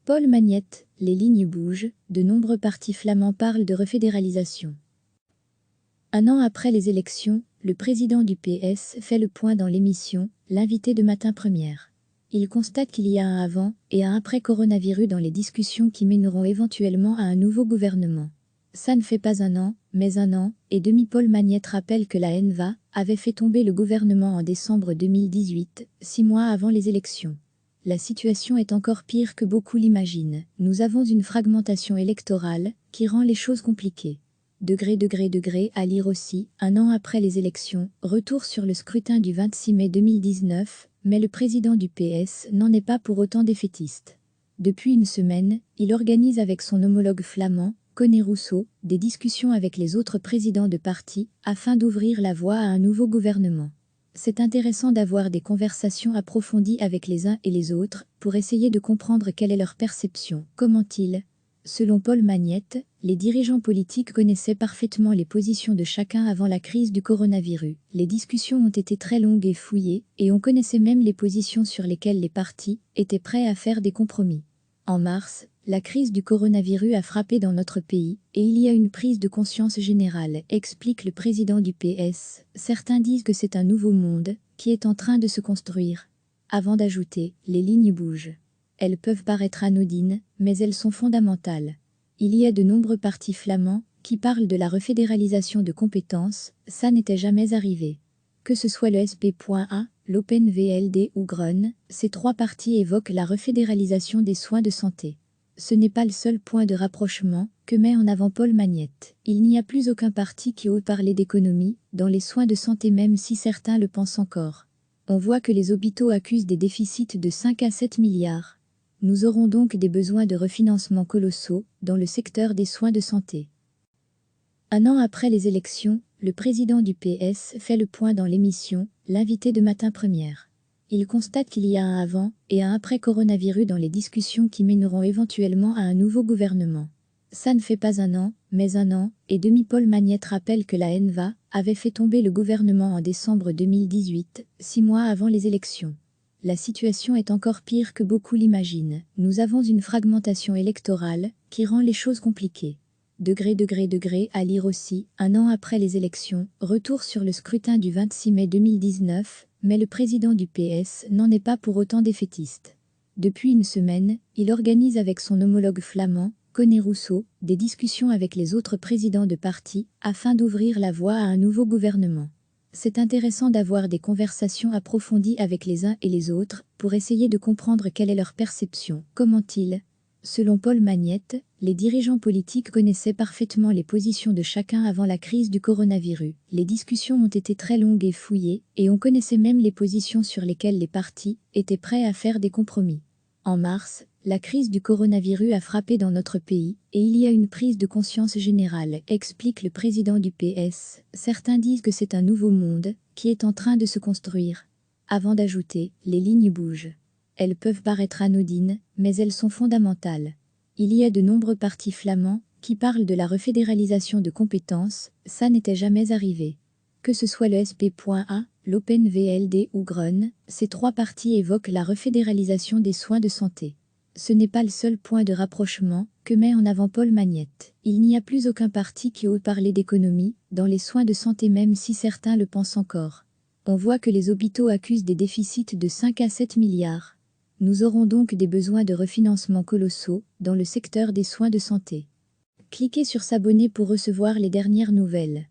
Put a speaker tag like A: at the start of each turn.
A: Paul Magnette, les lignes bougent, de nombreux partis flamands parlent de refédéralisation. Un an après les élections, le président du PS fait le point dans l'émission « L'invité de Matin Première ». Il constate qu'il y a un avant et un après coronavirus dans les discussions qui mèneront éventuellement à un nouveau gouvernement. Ça ne fait pas un an, mais un an et demi. Paul Magnette rappelle que la NVA avait fait tomber le gouvernement en décembre 2018, 6 mois avant les élections. La situation est encore pire que beaucoup l'imaginent. Nous avons une fragmentation électorale qui rend les choses compliquées. À lire aussi, un an après les élections, retour sur le scrutin du 26 mai 2019, mais le président du PS n'en est pas pour autant défaitiste. Depuis une semaine, il organise avec son homologue flamand, Conor Rousseau, des discussions avec les autres présidents de partis afin d'ouvrir la voie à un nouveau gouvernement. C'est intéressant d'avoir des conversations approfondies avec les uns et les autres pour essayer de comprendre quelle est leur perception. Comment-ils ? Selon Paul Magnette, les dirigeants politiques connaissaient parfaitement les positions de chacun avant la crise du coronavirus. Les discussions ont été très longues et fouillées, et on connaissait même les positions sur lesquelles les partis étaient prêts à faire des compromis. En mars, la crise du coronavirus a frappé dans notre pays, et il y a une prise de conscience générale, explique le président du PS. Certains disent que c'est un nouveau monde qui est en train de se construire. Avant d'ajouter, les lignes bougent. Elles peuvent paraître anodines, mais elles sont fondamentales. Il y a de nombreux partis flamands qui parlent de la refédéralisation de compétences, ça n'était jamais arrivé. Que ce soit le SP.A, l'Open VLD ou Groen, ces trois partis évoquent la refédéralisation des soins de santé. Ce n'est pas le seul point de rapprochement que met en avant Paul Magnette. Il n'y a plus aucun parti qui ose parler d'économie dans les soins de santé, même si certains le pensent encore. On voit que les hôpitaux accusent des déficits de 5 à 7 milliards. Nous aurons donc des besoins de refinancement colossaux dans le secteur des soins de santé. Un an après les élections, le président du PS fait le point dans l'émission « L'invité de Matin Première ». Il constate qu'il y a un avant et un après coronavirus dans les discussions qui mèneront éventuellement à un nouveau gouvernement. Ça ne fait pas un an, mais un an et demi. Paul Magnette rappelle que la NVA avait fait tomber le gouvernement en décembre 2018, 6 mois avant les élections. La situation est encore pire que beaucoup l'imaginent. Nous avons une fragmentation électorale qui rend les choses compliquées. À lire aussi, un an après les élections, retour sur le scrutin du 26 mai 2019, mais le président du PS n'en est pas pour autant défaitiste. Depuis une semaine, il organise avec son homologue flamand, Conor Rousseau, des discussions avec les autres présidents de partis afin d'ouvrir la voie à un nouveau gouvernement. C'est intéressant d'avoir des conversations approfondies avec les uns et les autres pour essayer de comprendre quelle est leur perception. Comment-ils ? Selon Paul Magnette, les dirigeants politiques connaissaient parfaitement les positions de chacun avant la crise du coronavirus. Les discussions ont été très longues et fouillées, et on connaissait même les positions sur lesquelles les partis étaient prêts à faire des compromis. En mars, la crise du coronavirus a frappé dans notre pays, et il y a une prise de conscience générale, explique le président du PS. Certains disent que c'est un nouveau monde qui est en train de se construire. Avant d'ajouter, les lignes bougent. Elles peuvent paraître anodines, mais elles sont fondamentales. Il y a de nombreux partis flamands qui parlent de la refédéralisation de compétences, ça n'était jamais arrivé. Que ce soit le SP.A, l'Open VLD ou Groen, ces trois partis évoquent la refédéralisation des soins de santé. Ce n'est pas le seul point de rapprochement que met en avant Paul Magnette. Il n'y a plus aucun parti qui ose parler d'économie dans les soins de santé, même si certains le pensent encore. On voit que les hôpitaux accusent des déficits de 5 à 7 milliards. Nous aurons donc des besoins de refinancement colossaux dans le secteur des soins de santé. Cliquez sur s'abonner pour recevoir les dernières nouvelles.